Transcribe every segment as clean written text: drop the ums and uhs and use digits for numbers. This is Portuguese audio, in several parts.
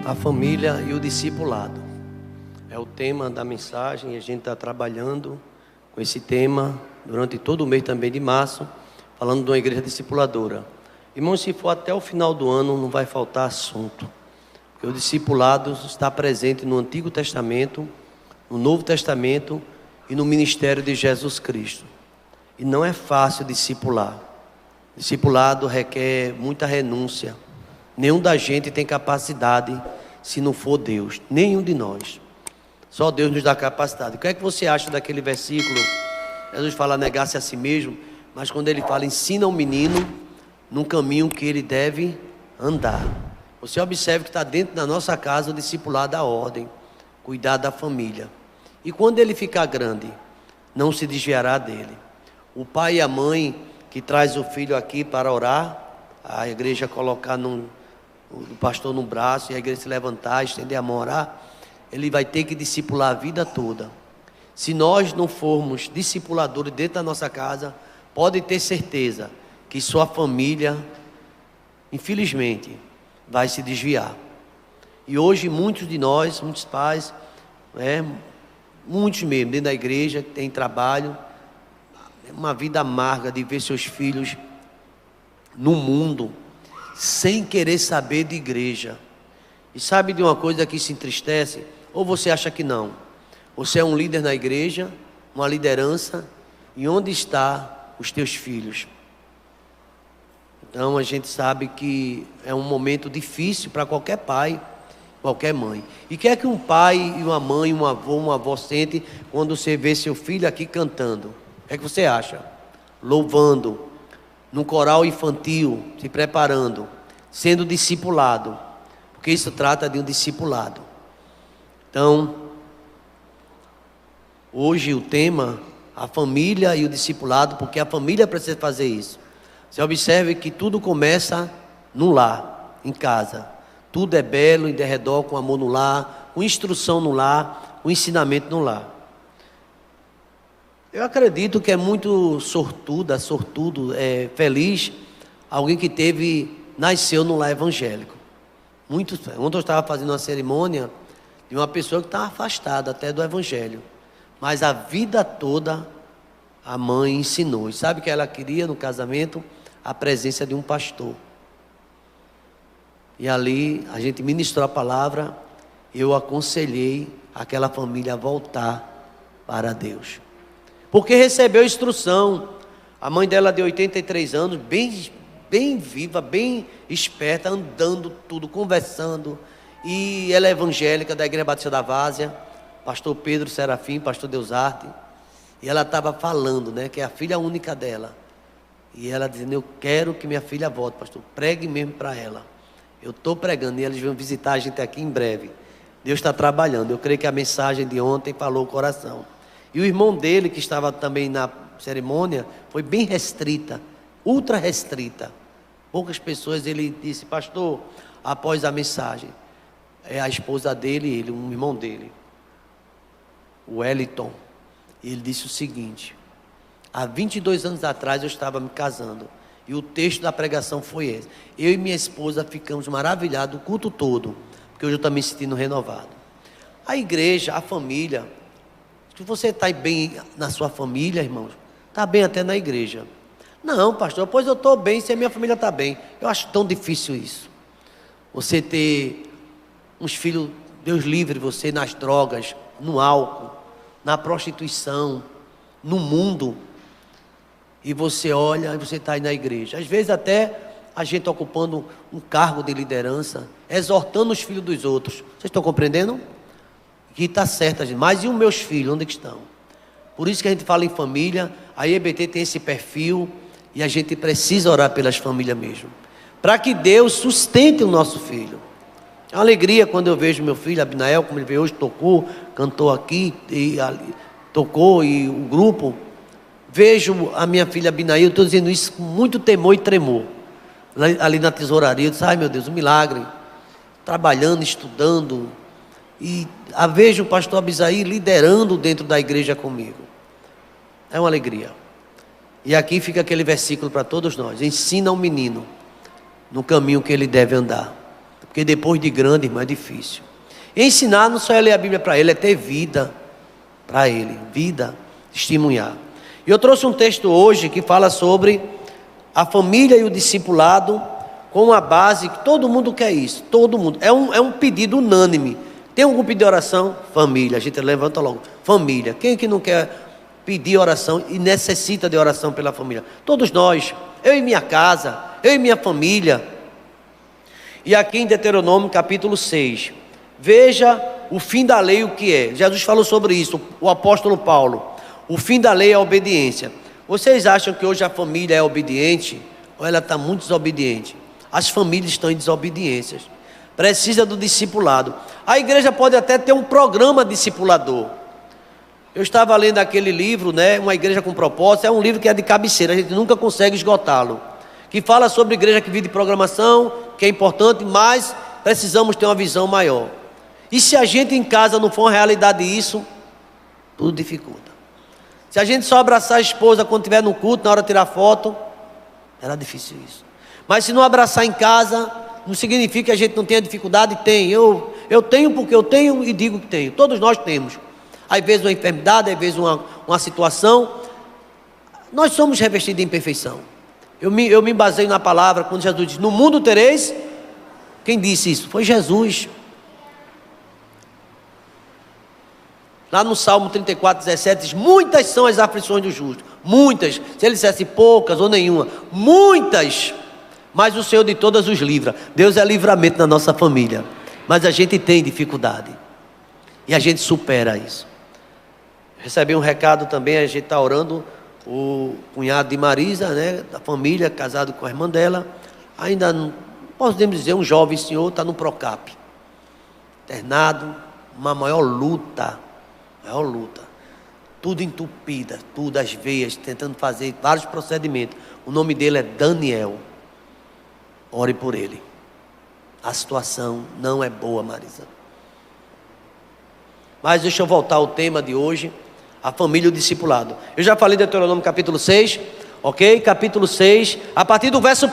A família e o discipulado é o tema da mensagem, e a gente está trabalhando com esse tema durante todo o mês também de março, falando de uma igreja discipuladora. Irmãos, se for até o final do ano, não vai faltar assunto, porque o discipulado está presente no Antigo Testamento, no Novo Testamento e no ministério de Jesus Cristo. E não é fácil discipular. Discipulado requer muita renúncia. Nenhum da gente tem capacidade se não for Deus. Nenhum de nós. Só Deus nos dá capacidade. O que é que você acha daquele versículo? Jesus fala, negar-se a si mesmo. Mas quando ele fala, ensina o menino num caminho que ele deve andar. Você observa que está dentro da nossa casa o discipulado da ordem. Cuidar da família. E quando ele ficar grande, não se desviará dele. O pai e a mãe que traz o filho aqui para orar, a igreja colocar o pastor no braço e a igreja se levantar, estender a mão, orar, ele vai ter que discipular a vida toda. Se nós não formos discipuladores dentro da nossa casa, pode ter certeza que sua família, infelizmente, vai se desviar. E hoje muitos de nós, muitos pais, muitos mesmo dentro da igreja, que tem trabalho, uma vida amarga de ver seus filhos no mundo, sem querer saber de igreja. E sabe de uma coisa que se entristece? Ou você acha que não? Você é um líder na igreja, uma liderança, e onde estão os teus filhos? Então a gente sabe que é um momento difícil para qualquer pai, qualquer mãe. E o que é que um pai e uma mãe, um avô, uma avó sente quando você vê seu filho aqui cantando? O que é que você acha? Louvando, num coral infantil, se preparando, sendo discipulado, porque isso trata de um discipulado. Então, hoje o tema, a família e o discipulado, porque a família precisa fazer isso. Você observe que tudo começa no lar, em casa. Tudo é belo em derredor, com amor no lar, com instrução no lar, com ensinamento no lar. Eu acredito que é muito sortudo, feliz, alguém que nasceu no lar evangélico. Ontem eu estava fazendo uma cerimônia de uma pessoa que estava afastada até do evangelho. Mas a vida toda a mãe ensinou. E sabe que ela queria no casamento? A presença de um pastor. E ali a gente ministrou a palavra, eu aconselhei aquela família a voltar para Deus. Porque recebeu instrução. A mãe dela de 83 anos, bem viva, bem esperta, andando tudo, conversando. E ela é evangélica da Igreja Batista da Várzea, pastor Pedro Serafim, pastor Deusarte. E ela estava falando, que é a filha única dela. E ela dizendo, eu quero que minha filha volte, pastor, pregue mesmo para ela. Eu estou pregando e eles vão visitar a gente aqui em breve. Deus está trabalhando. Eu creio que a mensagem de ontem falou o coração. E o irmão dele, que estava também na cerimônia, foi bem restrita, ultra restrita. Poucas pessoas, ele disse, pastor, após a mensagem, é a esposa dele, um irmão dele, o Wellington, ele disse o seguinte, há 22 anos atrás eu estava me casando, e o texto da pregação foi esse. Eu e minha esposa ficamos maravilhados o culto todo, porque hoje eu estou me sentindo renovado. A igreja, a família, se você está bem na sua família, irmãos, está bem até na igreja. Não, pastor, pois eu estou bem se a minha família está bem. Eu acho tão difícil isso. Você ter uns filhos, Deus livre você, nas drogas, no álcool, na prostituição, no mundo. E você olha e você está aí na igreja. Às vezes até a gente ocupando um cargo de liderança, exortando os filhos dos outros. Vocês estão compreendendo? Que está certo, gente. Mas e os meus filhos, onde que estão? Por isso que a gente fala em família, a EBT tem esse perfil e a gente precisa orar pelas famílias mesmo, para que Deus sustente o nosso filho. É uma alegria quando eu vejo meu filho, Abinael, como ele veio hoje, tocou, cantou aqui, tocou e o grupo. Vejo a minha filha Abinael, estou dizendo isso com muito temor e tremor, ali na tesouraria. Eu disse, ai meu Deus, um milagre, trabalhando, estudando. E vejo o pastor Abisaí liderando dentro da igreja comigo. É uma alegria. E aqui fica aquele versículo para todos nós. Ensina ao menino no caminho que ele deve andar. Porque depois de grande, irmão, é difícil. E ensinar não só é ler a Bíblia para ele, é ter vida para ele, vida, testemunhar. E eu trouxe um texto hoje que fala sobre a família e o discipulado, com uma base que todo mundo quer isso, todo mundo. É um pedido unânime. Tem algum pedido de oração? Família. A gente levanta logo. Família. Quem é que não quer pedir oração e necessita de oração pela família? Todos nós. Eu e minha casa, eu e minha família. E aqui em Deuteronômio capítulo 6, veja o fim da lei o que é. Jesus falou sobre isso, o apóstolo Paulo. O fim da lei é a obediência. Vocês acham que hoje a família é obediente? Ou ela está muito desobediente? As famílias estão em desobediência. Precisa do discipulado. A igreja pode até ter um programa discipulador. Eu estava lendo aquele livro, né? Uma igreja com propósito. É um livro que é de cabeceira, a gente nunca consegue esgotá-lo. Que fala sobre igreja que vive de programação, que é importante, mas precisamos ter uma visão maior. E se a gente em casa não for uma realidade isso, tudo dificulta. Se a gente só abraçar a esposa quando estiver no culto, na hora de tirar foto, era difícil isso. Mas se não abraçar em casa, não significa que a gente não tenha dificuldade. Tem, eu tenho porque eu tenho e digo que tenho. Todos nós temos. Às vezes uma enfermidade, às vezes uma situação. Nós somos revestidos de imperfeição. Eu me baseio na palavra, quando Jesus diz, no mundo tereis. Quem disse isso? Foi Jesus. Lá no Salmo 34, 17, diz, muitas são as aflições do justo. Muitas. Se ele dissesse poucas ou nenhuma. Muitas. Mas o Senhor de todas os livra. Deus é livramento na nossa família. Mas a gente tem dificuldade. E a gente supera isso. Recebi um recado também, a gente está orando. O cunhado de Marisa, né, da família, casado com a irmã dela. Ainda não podemos dizer, um jovem senhor, está no Procap. Internado, uma maior luta. Tudo entupida, tudo as veias, tentando fazer vários procedimentos. O nome dele é Daniel. Ore por ele. A situação não é boa, Marisa. Mas deixa eu voltar ao tema de hoje. A família e o discipulado. Eu já falei de Deuteronômio capítulo 6. Ok? Capítulo 6. A partir do verso 1.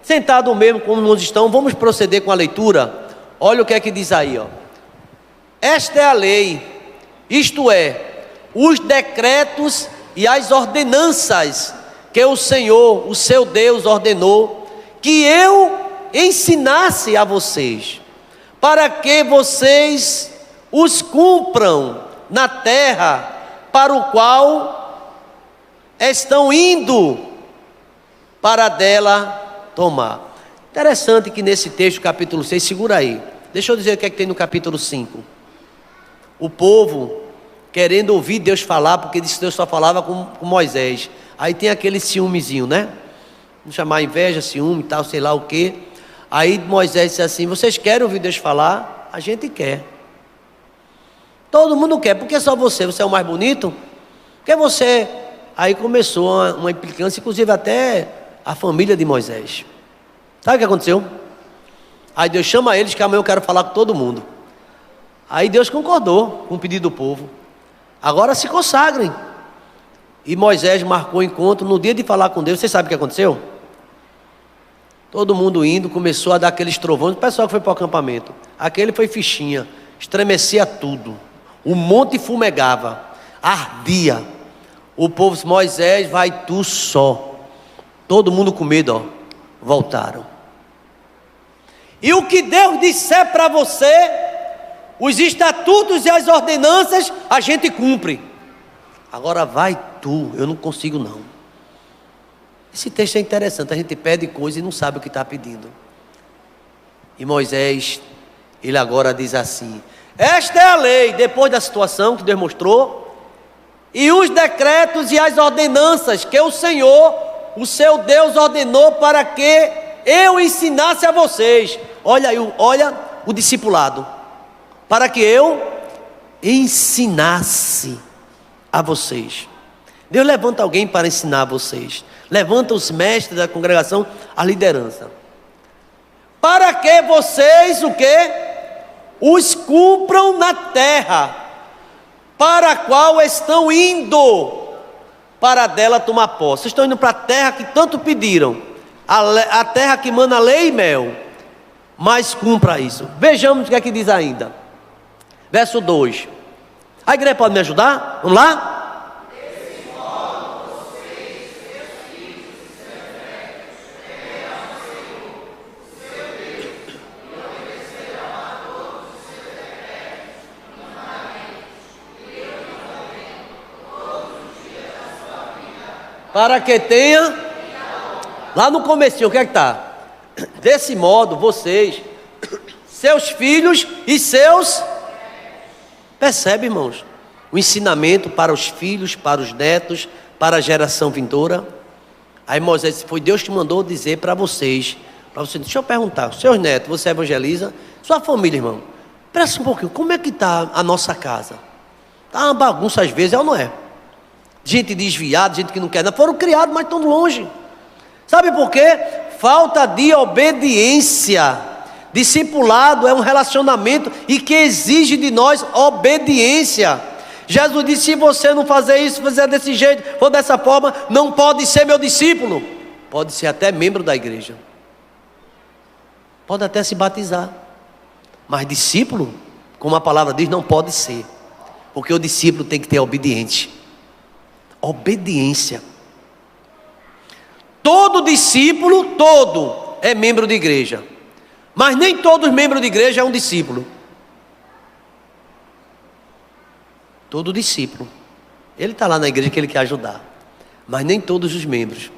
Sentado mesmo como nós estamos. Vamos proceder com a leitura. Olha o que é que diz aí. Ó. Esta é a lei. Isto é, os decretos e as ordenanças que o Senhor, o seu Deus, ordenou que eu ensinasse a vocês, para que vocês os cumpram na terra para o qual estão indo para dela tomar. Interessante que nesse texto, capítulo 6, segura aí. Deixa eu dizer o que é que tem no capítulo 5. O povo querendo ouvir Deus falar, porque disse que Deus só falava com Moisés. Aí tem aquele ciúmezinho, né? Vamos chamar inveja, ciúme e tal, sei lá o quê. Aí Moisés disse assim, vocês querem ouvir Deus falar? A gente quer. Todo mundo quer, porque só você? Você é o mais bonito? Porque você... Aí começou uma implicância, inclusive até a família de Moisés. Sabe o que aconteceu? Aí Deus chama eles, que amanhã eu quero falar com todo mundo. Aí Deus concordou com o pedido do povo. Agora se consagrem. E Moisés marcou o encontro no dia de falar com Deus. Você sabe o que aconteceu? Todo mundo indo, começou a dar aqueles trovões. O pessoal que foi para o acampamento, aquele foi fichinha, estremecia tudo. O monte fumegava, ardia. O povo disse, Moisés, vai tu só. Todo mundo com medo, ó, voltaram. E o que Deus disser para você, os estatutos e as ordenanças, a gente cumpre. Agora vai tu, eu não consigo não. Esse texto é interessante, a gente pede coisa e não sabe o que está pedindo. E Moisés, ele agora diz assim, esta é a lei, depois da situação que Deus mostrou, e os decretos e as ordenanças que o Senhor, o seu Deus, ordenou para que eu ensinasse a vocês. Olha aí, olha o discipulado. Para que eu ensinasse a vocês. Deus levanta alguém para ensinar a vocês. Levanta os mestres da congregação, a liderança. Para que vocês, o quê? Os cumpram na terra, para a qual estão indo, para dela tomar posse. Vocês estão indo para a terra que tanto pediram. A terra que mana lei e mel. mas cumpra isso. Vejamos o que é que diz ainda. Verso 2. A igreja pode me ajudar? Vamos lá? Para que tenha, lá no comecinho, o que é que está? Desse modo, vocês, seus filhos e seus, percebe, irmãos, o ensinamento para os filhos, para os netos, para a geração vindoura. Aí Moisés, foi Deus que mandou dizer para vocês, deixa eu perguntar, seus netos, você evangeliza, sua família, irmão, presta um pouquinho, como é que está a nossa casa? Está uma bagunça às vezes, é ou não é? Gente desviada, gente que não quer nada, foram criados, mas estão longe. Sabe por quê? Falta de obediência. Discipulado é um relacionamento e que exige de nós obediência. Jesus disse: se você não fazer isso, fizer desse jeito, for dessa forma, não pode ser meu discípulo. Pode ser até membro da igreja, pode até se batizar, mas discípulo, como a palavra diz, não pode ser, porque o discípulo tem que ter obediência. Obediência. Todo discípulo, todo é membro de igreja, mas nem todos os membros de igreja é um discípulo. Todo discípulo, ele está lá na igreja que ele quer ajudar, mas nem todos os membros.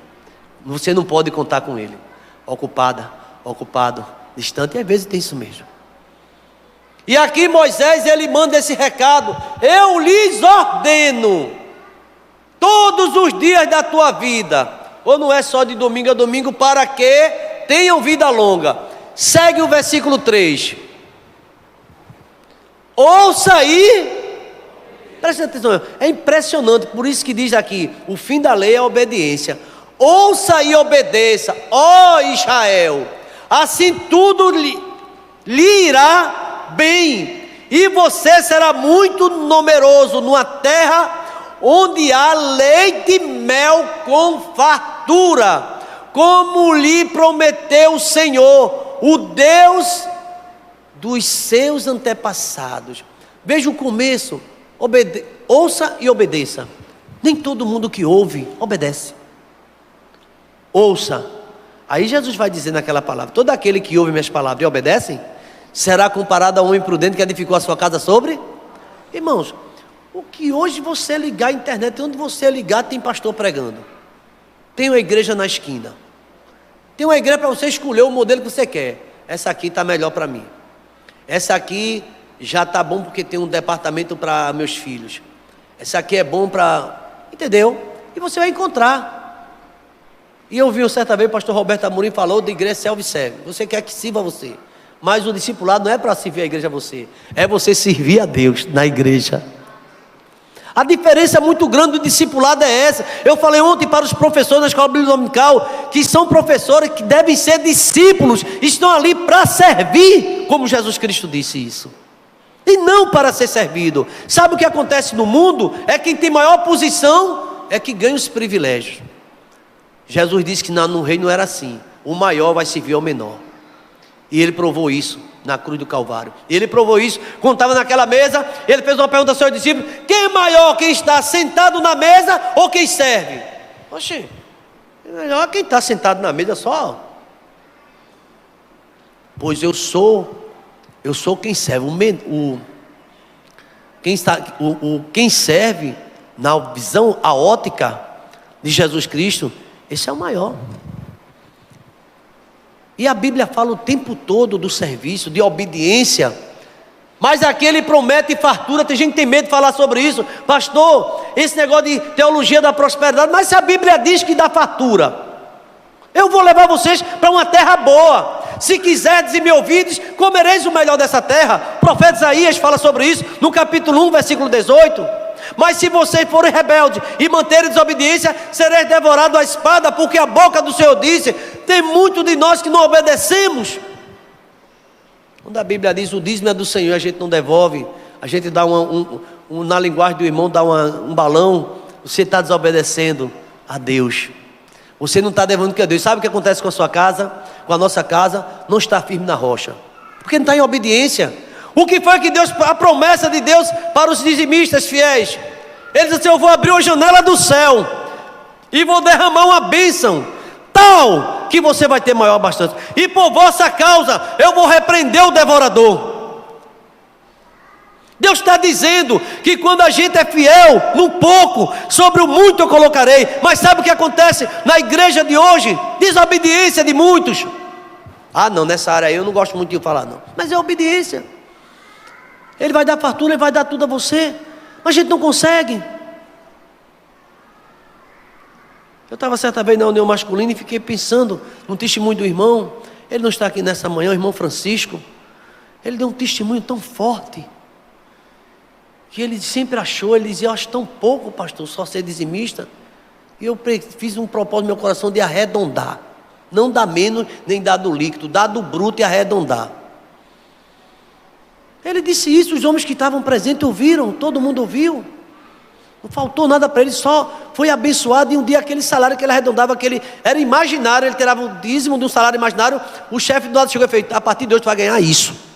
Você não pode contar com ele. Ocupado, distante, e às vezes tem isso mesmo. E aqui Moisés, ele manda esse recado: eu lhes ordeno, todos os dias da tua vida, ou não é só de domingo a domingo, para que tenham vida longa. Segue o versículo 3. Ouça aí, presta atenção, é impressionante, por isso que diz aqui, o fim da lei é a obediência. Ouça e obedeça, ó Israel, assim tudo lhe irá bem, e você será muito numeroso numa terra onde há leite e mel com fartura, como lhe prometeu o Senhor, o Deus dos seus antepassados. Veja o começo: ouça e obedeça. Nem todo mundo que ouve, obedece. Ouça. Aí Jesus vai dizer naquela palavra: todo aquele que ouve minhas palavras e obedece, será comparado a um imprudente que edificou a sua casa sobre. Irmãos, o que hoje você ligar a internet, onde você ligar tem pastor pregando, tem uma igreja na esquina, tem uma igreja para você escolher o modelo que você quer. Essa aqui está melhor para mim, essa aqui já está bom porque tem um departamento para meus filhos, essa aqui é bom para, entendeu? E você vai encontrar. E eu vi certa vez o pastor Roberto Amorim falou de igreja self-serve. Você quer que sirva você, mas o discipulado não é para servir a igreja a você, é você servir a Deus na igreja. A diferença muito grande do discipulado é essa. Eu falei ontem para os professores da escola bíblica dominical, que são professores que devem ser discípulos, estão ali para servir, como Jesus Cristo disse isso, e não para ser servido. Sabe o que acontece no mundo? É quem tem maior posição é que ganha os privilégios. Jesus disse que no reino não era assim, o maior vai servir ao menor, e ele provou isso na cruz do Calvário. Ele provou isso quando estava naquela mesa. Ele fez uma pergunta aos seus discípulos: quem é maior, quem está sentado na mesa ou quem serve? Oxe, é melhor quem está sentado na mesa só. Pois eu sou quem serve. Quem serve, na visão, a ótica de Jesus Cristo, esse é o maior. E a Bíblia fala o tempo todo do serviço, de obediência. Mas aqui ele promete fartura. Tem gente que tem medo de falar sobre isso. Pastor, esse negócio de teologia da prosperidade, mas se a Bíblia diz que dá fartura, eu vou levar vocês para uma terra boa. Se quiserdes e me ouvides, comereis o melhor dessa terra. O profeta Isaías fala sobre isso no capítulo 1, versículo 18. Mas se vocês forem rebeldes e manterem desobediência, sereis devorados à espada, porque a boca do Senhor disse. Tem muito de nós que não obedecemos. Quando a Bíblia diz o dízimo é do Senhor, a gente não devolve, a gente dá na linguagem do irmão, dá um balão. Você está desobedecendo a Deus. Você não está devolvendo o que é Deus. Sabe o que acontece com a sua casa? com a nossa casa, não está firme na rocha, porque não está em obediência. O que foi que Deus, a promessa de Deus para os dizimistas fiéis? Ele disse assim: eu vou abrir uma janela do céu e vou derramar uma bênção tal que você vai ter maior abastança, e por vossa causa eu vou repreender o devorador. Deus está dizendo que quando a gente é fiel no pouco, sobre o muito eu colocarei. Mas sabe o que acontece na igreja de hoje? Desobediência de muitos. Ah não, nessa área aí eu não gosto muito de falar não, mas é obediência. Ele vai dar fartura, ele vai dar tudo a você, mas a gente não consegue. Eu estava certa vez na união masculina e fiquei pensando no testemunho do irmão. Ele não está aqui nessa manhã, o irmão Francisco. Ele deu um testemunho tão forte, que ele sempre achou, ele dizia: eu acho tão pouco, pastor, só ser dizimista. E eu fiz um propósito no meu coração de arredondar, não dar menos nem dar do líquido, dar do bruto e arredondar. Ele disse isso, os homens que estavam presentes ouviram, todo mundo ouviu, não faltou nada para ele, só foi abençoado. E um dia aquele salário que ele arredondava, que ele era imaginário, ele tirava o dízimo de um salário imaginário, o chefe do lado chegou e fez: a partir de hoje tu vai ganhar isso.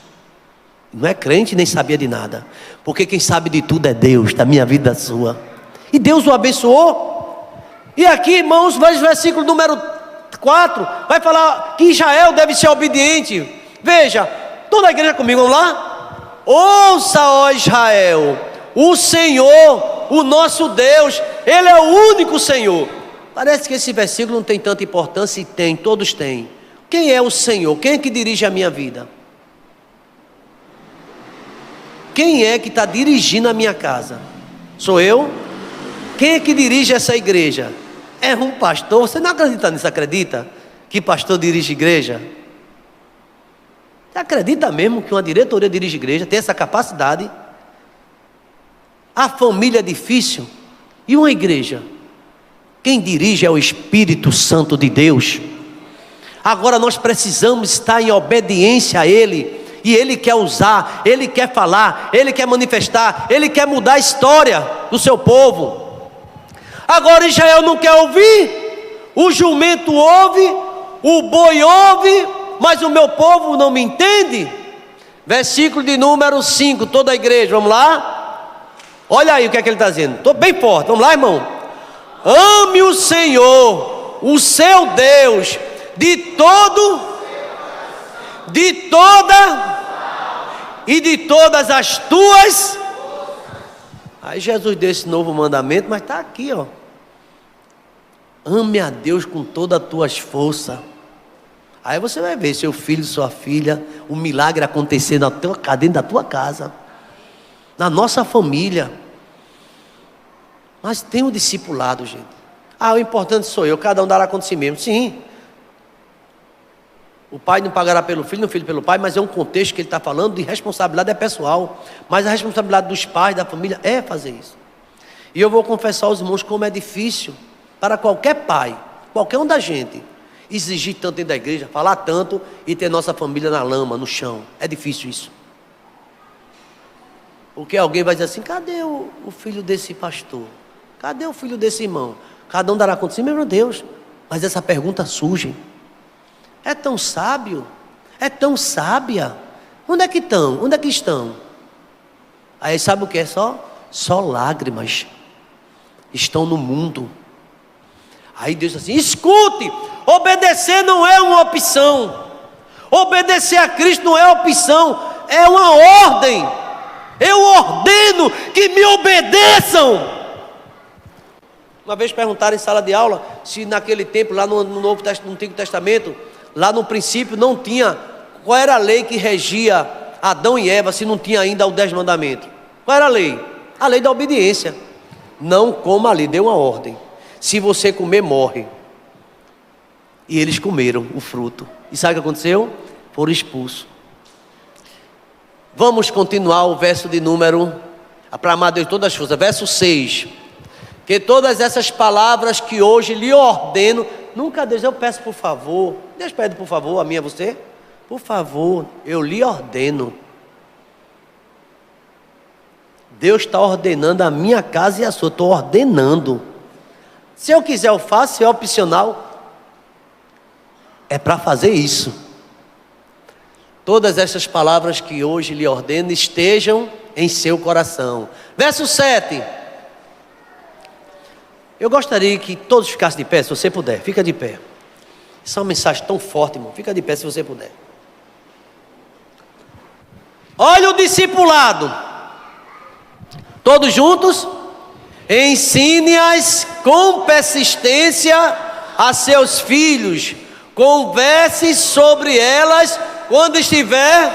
Não é crente, nem sabia de nada, porque quem sabe de tudo é Deus, da minha vida, da sua. E Deus o abençoou. E aqui, irmãos, versículo número 4, vai falar que Israel deve ser obediente. Veja, toda a igreja comigo, vamos lá? Ouça, ó Israel, o Senhor, o nosso Deus, Ele é o único Senhor. Parece que esse versículo não tem tanta importância, e tem, todos têm. Quem é o Senhor? Quem é que dirige a minha vida? Quem é que está dirigindo a minha casa? Sou eu? Quem é que dirige essa igreja? É um pastor? Você não acredita nisso? Acredita que pastor dirige igreja? Você acredita mesmo que uma diretoria dirige igreja? Tem essa capacidade? A família é difícil. E uma igreja? Quem dirige é o Espírito Santo de Deus. Agora nós precisamos estar em obediência a Ele. E Ele quer usar, Ele quer falar, Ele quer manifestar, Ele quer mudar a história do seu povo. Agora Israel não quer ouvir, o jumento ouve, o boi ouve, mas o meu povo não me entende. Versículo de número 5, toda a igreja, vamos lá? Olha aí o que é que ele está dizendo, estou bem forte, vamos lá, irmão? Ame o Senhor, o seu Deus, de todo, de toda e de todas as tuas. Aí Jesus deu esse novo mandamento, mas está aqui, ó. Ame a Deus com todas as tuas forças. Aí você vai ver seu filho, sua filha, o milagre acontecer dentro da tua casa, na nossa família. Mas tem um discipulado, gente. Ah, o importante sou eu, cada um dará conta de si mesmo. Sim. O pai não pagará pelo filho, não o filho pelo pai, mas é um contexto que ele está falando de responsabilidade, é pessoal. Mas a responsabilidade dos pais, da família, é fazer isso. E eu vou confessar aos irmãos como é difícil para qualquer pai, qualquer um da gente, exigir tanto dentro da igreja, falar tanto e ter nossa família na lama, no chão. É difícil isso. Porque alguém vai dizer assim: cadê o filho desse pastor? Cadê o filho desse irmão? Cada um dará conta de si mesmo, Deus. Mas essa pergunta surge. É tão sábio, é tão sábia. Onde é que estão? Onde é que estão? Aí sabe o que é só? Só lágrimas. Estão no mundo. Aí Deus diz assim: escute, obedecer não é uma opção. Obedecer a Cristo não é opção, é uma ordem. Eu ordeno que me obedeçam. Uma vez perguntaram em sala de aula se naquele tempo, lá no Antigo Testamento, lá no princípio não tinha, qual era a lei que regia Adão e Eva, se não tinha ainda o 10 mandamentos. Qual era a lei? A lei da obediência. Não coma ali, deu uma ordem: se você comer, morre. E eles comeram o fruto. E sabe o que aconteceu? Foram expulsos. Vamos continuar o verso de número, para amar Deus todas as forças, verso 6. Que todas essas palavras que hoje lhe ordeno, nunca Deus, eu peço por favor, Deus pede por favor, a mim, a você, por favor, eu lhe ordeno. Deus está ordenando a minha casa e a sua, estou ordenando. Se eu quiser eu faço, se é opcional. é para fazer isso. Todas essas palavras que hoje lhe ordeno estejam em seu coração. Verso 7. Eu gostaria que todos ficassem de pé, se você puder. Fica de pé. Isso é uma mensagem tão forte, irmão. Fica de pé se você puder. Olha o discipulado. Todos juntos? Ensine-as com persistência a seus filhos. Converse sobre elas quando estiver,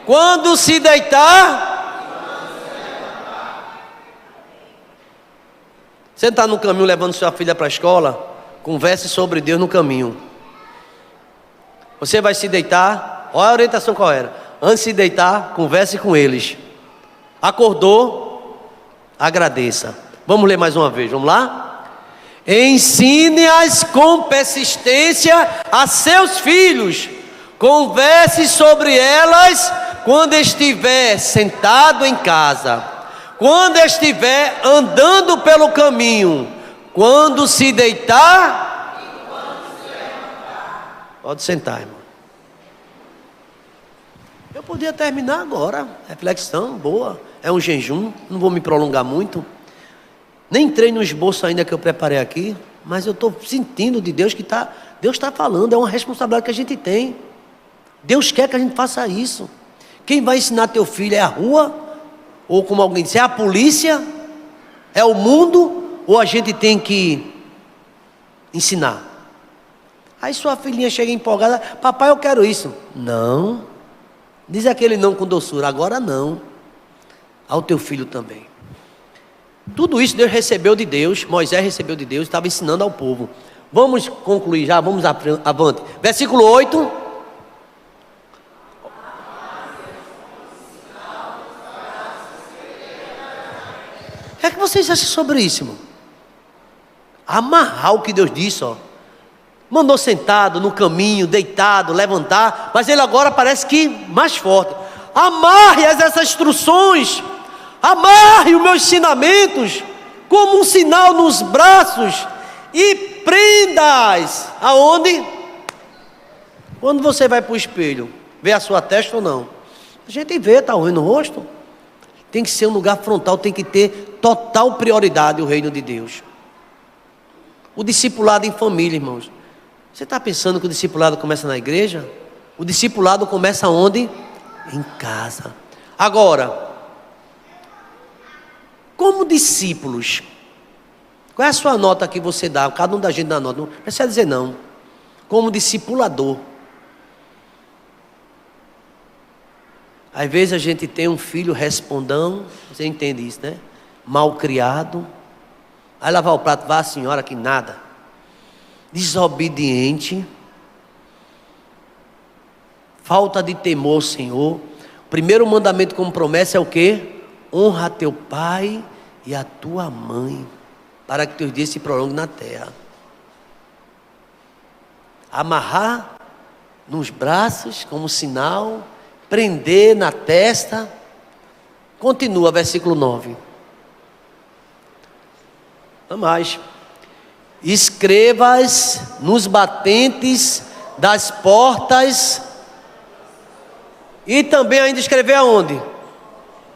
quando se deitar. Você está no caminho levando sua filha para a escola? Converse sobre Deus no caminho. Você vai se deitar, olha a orientação qual era. Antes de se deitar, converse com eles. Acordou, agradeça. Vamos ler mais uma vez, vamos lá? Ensine-as com persistência a seus filhos. Converse sobre elas quando estiver sentado em casa, quando estiver andando pelo caminho, quando se deitar e quando se levantar. Pode sentar, irmão. Eu podia terminar agora. Reflexão boa. É um jejum, não vou me prolongar muito. Nem entrei no esboço ainda que eu preparei aqui, mas eu estou sentindo de Deus que Deus está falando, é uma responsabilidade que a gente tem. Deus quer que a gente faça isso. Quem vai ensinar teu filho é a rua? Ou como alguém disse, é a polícia? É o mundo? Ou a gente tem que ensinar? Aí sua filhinha chega empolgada, papai eu quero isso. Não. Diz aquele não com doçura, agora não. Ao teu filho também. Tudo isso Deus recebeu de Deus, Moisés recebeu de Deus, estava ensinando ao povo. Vamos concluir já, vamos avante. Versículo 8. O que é que vocês acham sobre isso, irmão? Amarrar o que Deus disse, ó. Mandou sentado, no caminho, deitado, levantar, mas ele agora parece que mais forte. Amarre essas instruções. Amarre os meus ensinamentos como um sinal nos braços e prenda-as aonde? Quando você vai para o espelho, vê a sua testa ou não? A gente vê, está ruim no rosto. Tem que ser um lugar frontal, tem que ter total prioridade o reino de Deus. O discipulado em família, irmãos. Você está pensando que o discipulado começa na igreja? O discipulado começa onde? Em casa. Agora, como discípulos, qual é a sua nota que você dá? Cada um da gente dá nota. Não precisa dizer não. Como discipulador. Às vezes a gente tem um filho respondão, você entende isso, né? Mal criado. Aí lavar o prato, vá a senhora que nada. Desobediente. Falta de temor ao Senhor. O primeiro mandamento como promessa é o quê? Honra teu pai e a tua mãe, para que teus dias se prolonguem na terra. Amarrar nos braços como sinal, prender na testa. Continua, versículo 9. Não mais. Escrevas nos batentes das portas. E também ainda escrever aonde?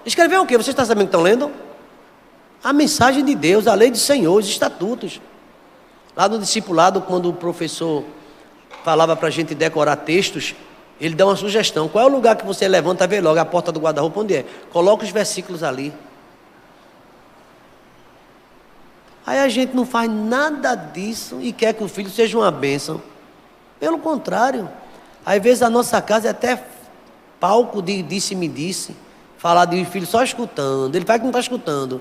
Escrever o quê? Vocês estão sabendo o que estão lendo? A mensagem de Deus, a lei do Senhor, os estatutos. Lá no discipulado, quando o professor falava para a gente decorar textos, ele dá uma sugestão. Qual é o lugar que você levanta, vê logo a porta do guarda-roupa, onde é? Coloca os versículos ali. Aí a gente não faz nada disso e quer que o filho seja uma bênção. Pelo contrário, às vezes a nossa casa é até palco de disse-me-disse. Falar de um filho só escutando. Ele fala que não está escutando.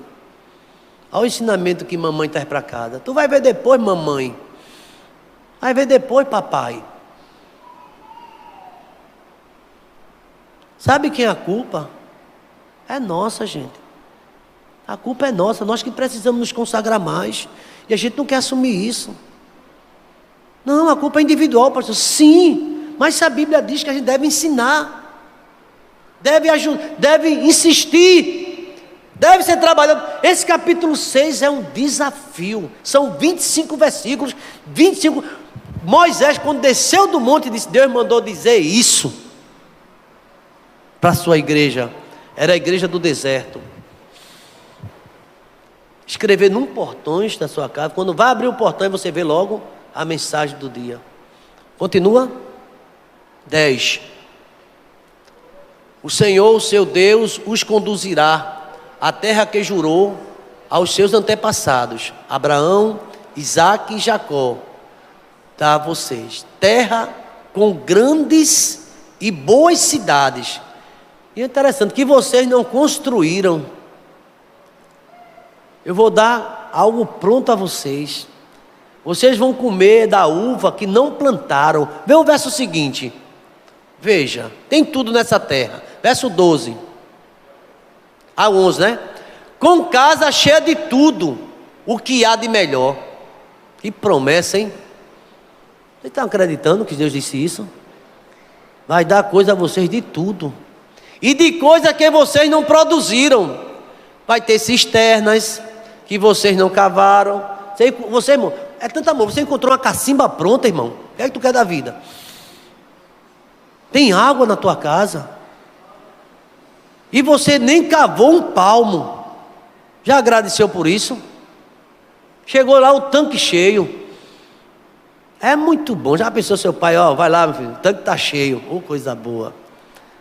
Olha o ensinamento que mamãe traz para casa. Tu vai ver depois, mamãe. Vai ver depois, papai. Sabe quem é a culpa? É nossa, gente. A culpa é nossa. Nós que precisamos nos consagrar mais. E a gente não quer assumir isso. Não, a culpa é individual, pastor. Sim, mas se a Bíblia diz que a gente deve ensinar. Deve insistir. Deve ser trabalhado. Esse capítulo 6 é um desafio. São 25 versículos, 25. Moisés, quando desceu do monte, disse: Deus mandou dizer isso para a sua igreja. Era a igreja do deserto. Escrever num portões da sua casa. Quando vai abrir o portão, você vê logo a mensagem do dia. Continua. 10. O Senhor, o seu Deus, os conduzirá à terra que jurou aos seus antepassados, Abraão, Isaque e Jacó, dá a vocês terra com grandes e boas cidades. E é interessante que vocês não construíram. Eu vou dar algo pronto a vocês. Vocês vão comer da uva que não plantaram. Vê o verso seguinte. Veja, tem tudo nessa terra. Verso 12 a 11, né? Com casa cheia de tudo, o que há de melhor. Que promessa, hein? Vocês estão acreditando que Deus disse isso? Vai dar coisa a vocês de tudo. E de coisa que vocês não produziram. Vai ter cisternas que vocês não cavaram. Você, irmão, é tanto amor. Você encontrou uma cacimba pronta, irmão. O que é que tu quer da vida? Tem água na tua casa. E você nem cavou um palmo. Já agradeceu por isso? Chegou lá o tanque cheio. É muito bom. Já pensou seu pai, ó, vai lá, meu filho, o tanque está cheio. Oh, coisa boa.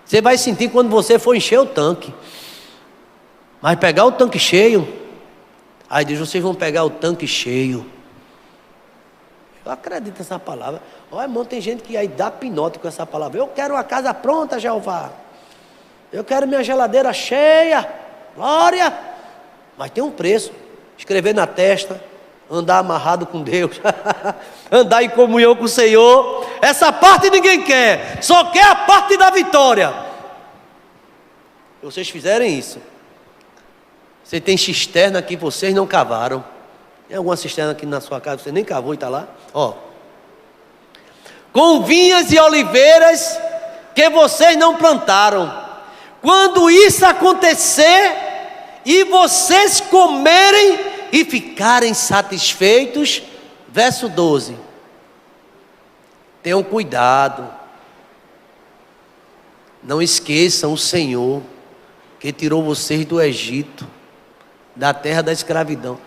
Você vai sentir quando você for encher o tanque. Mas pegar o tanque cheio, aí diz, vocês vão pegar o tanque cheio. Eu acredito nessa palavra. Ó, irmão, tem gente que aí dá pinote com essa palavra. Eu quero uma casa pronta, Jeová. Eu quero minha geladeira cheia. Glória. Mas tem um preço. Escrever na testa. Andar amarrado com Deus. Andar em comunhão com o Senhor. Essa parte ninguém quer. Só quer a parte da vitória. Se vocês fizerem isso. Você tem cisterna que vocês não cavaram. Tem alguma cisterna aqui na sua casa que você nem cavou e está lá? Ó. Com vinhas e oliveiras que vocês não plantaram. Quando isso acontecer e vocês comerem e ficarem satisfeitos, verso 12. Tenham cuidado. Não esqueçam o Senhor que tirou vocês do Egito, da terra da escravidão.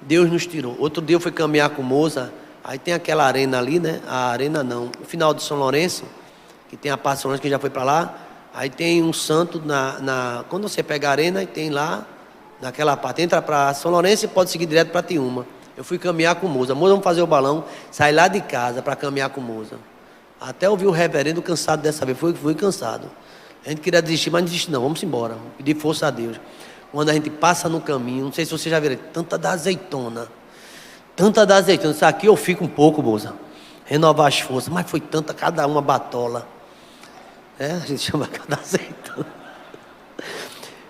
Deus nos tirou. Outro dia eu fui caminhar com Moza. Aí tem aquela arena ali, né? A arena não. O final de São Lourenço, que tem a parte de São Lourenço que já foi para lá. Aí tem um santo quando você pega a arena, e tem lá, naquela parte, entra para São Lourenço e pode seguir direto para Tiúma. Eu fui caminhar com Moza. Moza, vamos fazer o balão. Saí lá de casa para caminhar com Moza. Até ouvi o reverendo cansado dessa vez. Fui cansado. A gente queria desistir, mas não desistir não. Vamos embora. Pedir força a Deus. Quando a gente passa no caminho, não sei se você já viu, tanta da azeitona. Tanta da azeitona. Isso aqui eu fico um pouco, Moza. Renovar as forças. Mas foi tanta, cada uma batola. É, a gente chama cada azeitona.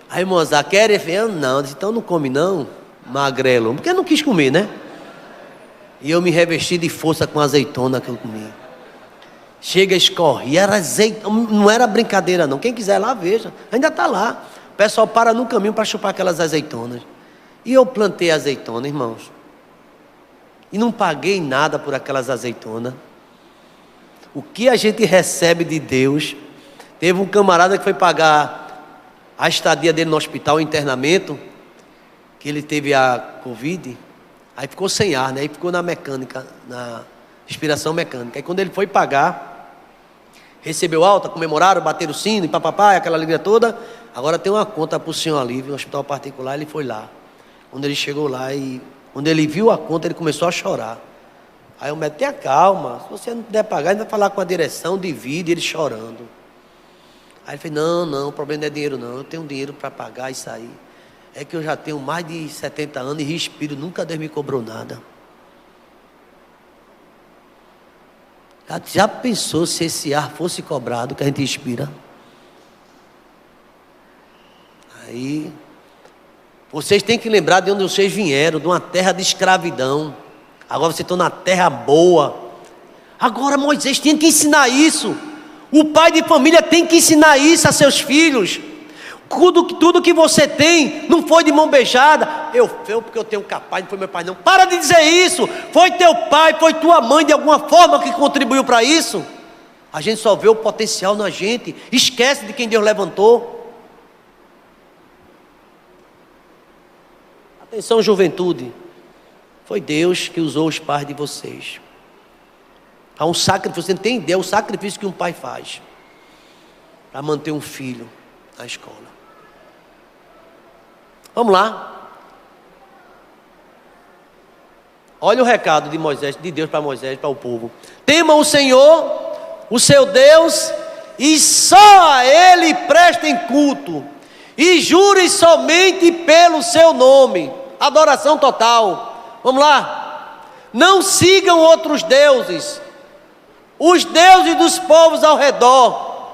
Aí, Moza, quer? Eu não. Disse, então não come não, magrelo. Porque eu não quis comer, né? E eu me revesti de força com a azeitona que eu comi. Chega, escorre. E era azeitona, não era brincadeira não. Quem quiser lá, veja. Ainda está lá. O pessoal para no caminho para chupar aquelas azeitonas. E eu plantei azeitona, irmãos. E não paguei nada por aquelas azeitonas. O que a gente recebe de Deus. Teve um camarada que foi pagar a estadia dele no hospital, o internamento, que ele teve a Covid, aí ficou sem ar, né? Aí ficou na mecânica, na respiração mecânica. Aí quando ele foi pagar, recebeu alta, comemoraram, bateram o sino e papapá, aquela alegria toda. Agora tem uma conta para o senhor ali, no hospital particular, ele foi lá. Quando ele chegou lá e quando ele viu a conta, ele começou a chorar. Aí o médico, tenha calma, se você não puder pagar, ele vai falar com a direção, divide, ele chorando. Aí ele falou, não, o problema não é dinheiro não, eu tenho dinheiro para pagar isso aí. É que eu já tenho mais de 70 anos e respiro, nunca Deus me cobrou nada. Já pensou se esse ar fosse cobrado, que a gente respira? Aí, vocês têm que lembrar de onde vocês vieram, de uma terra de escravidão. Agora vocês estão na terra boa. Agora Moisés tinha que ensinar isso. O pai de família tem que ensinar isso a seus filhos. Tudo que você tem não foi de mão beijada. Foi porque eu tenho capaz, não foi meu pai não. Para de dizer isso. Foi teu pai, foi tua mãe de alguma forma que contribuiu para isso. A gente só vê o potencial na gente, esquece de quem Deus levantou. Atenção, juventude, foi Deus que usou os pais de vocês. Há um sacrifício, você não tem ideia, o sacrifício que um pai faz para manter um filho na escola. Vamos lá. Olha o recado de Moisés, de Deus para Moisés, para o povo. Temam o Senhor, o seu Deus, e só a Ele prestem culto, e jurem somente pelo seu nome. Adoração total. Vamos lá. Não sigam outros deuses, os deuses dos povos ao redor.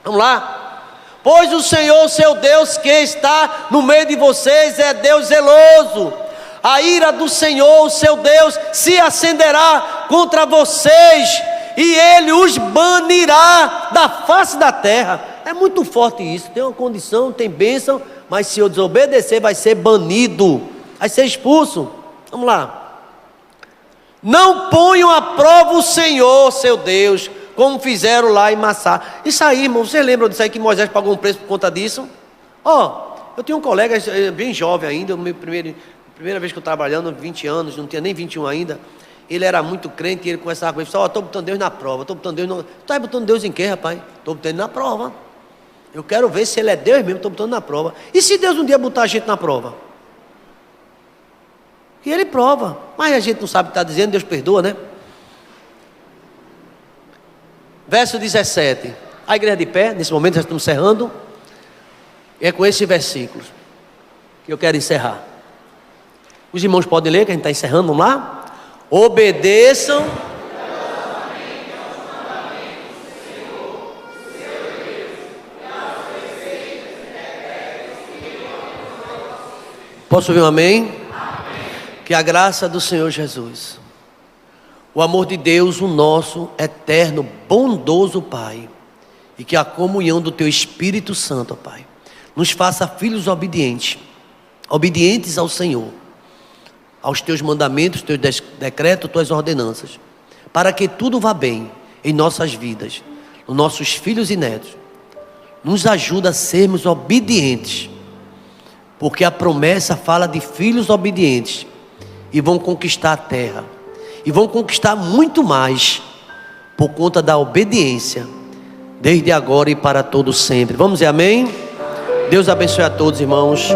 Vamos lá. Pois o Senhor, seu Deus, que está no meio de vocês, é Deus zeloso. A ira do Senhor, o seu Deus, se acenderá contra vocês, e Ele os banirá da face da terra. É muito forte isso. Tem uma condição, tem bênção, mas se eu desobedecer, vai ser banido, vai ser expulso. Vamos lá. Não ponham à prova o Senhor, seu Deus, como fizeram lá em Massá. Isso aí, irmão, vocês lembram disso aí, que Moisés pagou um preço por conta disso? Eu tinha um colega bem jovem ainda, primeira vez que eu trabalhando, 20 anos, não tinha nem 21 ainda. Ele era muito crente e ele conversava com ele, pessoal, estou botando Deus na prova, estou botando Deus no... Está botando Deus em quê, rapaz? Estou botando ele na prova. Eu quero ver se ele é Deus mesmo, estou botando na prova. E se Deus um dia botar a gente na prova? E ele prova, mas a gente não sabe o que está dizendo, Deus perdoa, né? Verso 17, a igreja de pé, nesse momento já estamos encerrando, e é com esses versículos que eu quero encerrar. Os irmãos podem ler, que a gente está encerrando, vamos lá? Obedeçam Posso ouvir um amém? Amém? Que a graça do Senhor Jesus, o amor de Deus, o nosso eterno, bondoso Pai, e que a comunhão do Teu Espírito Santo, ó Pai, nos faça filhos obedientes ao Senhor, aos Teus mandamentos, Teus decretos, Tuas ordenanças, para que tudo vá bem em nossas vidas, nos nossos filhos e netos. Nos ajuda a sermos obedientes, porque a promessa fala de filhos obedientes, e vão conquistar a terra, e vão conquistar muito mais, por conta da obediência, desde agora e para todo sempre. Vamos dizer amém? Deus abençoe a todos, irmãos.